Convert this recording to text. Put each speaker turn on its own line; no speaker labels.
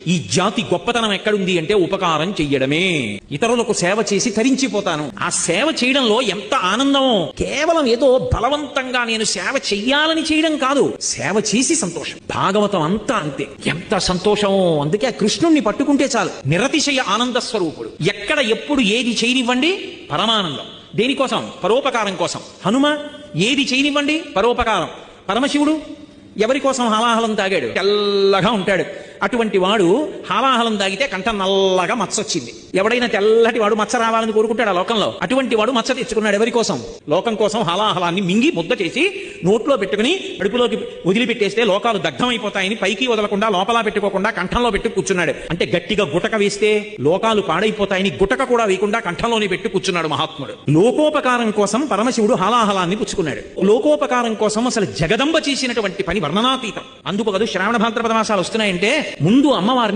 ఈ జాతి గొప్పతనం ఎక్కడుంది అంటే ఉపకారం చెయ్యడమే. ఇతరులకు సేవ చేసి తరించిపోతాను. ఆ సేవ చేయడంలో ఎంత ఆనందమో! కేవలం ఏదో బలవంతంగా నేను సేవ చెయ్యాలని చేయడం కాదు, సేవ చేసి సంతోషం. భాగవతం అంతా అంతే. ఎంత సంతోషమో! అందుకే ఆ కృష్ణుణ్ణి పట్టుకుంటే చాలు, నిరతిశయ ఆనంద స్వరూపుడు. ఎక్కడ ఎప్పుడు ఏది చేయనివ్వండి పరమానందం. దేనికోసం? పరోపకారం కోసం. హనుమ ఏది చేయనివ్వండి పరోపకారం. పరమశివుడు ఎవరి కోసం హాలాహలం తాగాడు? తెల్లగా ఉంటాడు. అటువంటి వాడు హాలాహలం తాగితే కంఠం నల్లగా మచ్చ వచ్చింది. ఎవడైనా తెల్లటి వాడు మచ్చ రావాలని కోరుకుంటాడు ఆ లోకంలో? అటువంటి వాడు మచ్చ తెచ్చుకున్నాడు. ఎవరి కోసం? లోకం కోసం హాలాహలాన్ని మింగి ముద్ద చేసి నోట్లో పెట్టుకుని కడుపులోకి వదిలిపెట్టేస్తే లోకాలు దగ్ధమైపోతాయని పైకి వదలకుండా లోపల పెట్టుకోకుండా కంఠంలో పెట్టి కూర్చున్నాడు. అంటే గట్టిగా గుటక వేస్తే లోకాలు పాడైపోతాయని గుటక కూడా వేయకుండా కంఠంలోనే పెట్టి కూర్చున్నాడు మహాత్ముడు. లోకోపకారం కోసం పరమశివుడు హాలాహలాన్ని పుచ్చుకున్నాడు. లోకోపకారం కోసం అసలు జగదంబ చేసినటువంటి పని వర్ణనాతీతం. అందుకు కదా శ్రావణ భాద్రపద మాసాలు వస్తున్నాయంటే ముందు అమ్మవారిని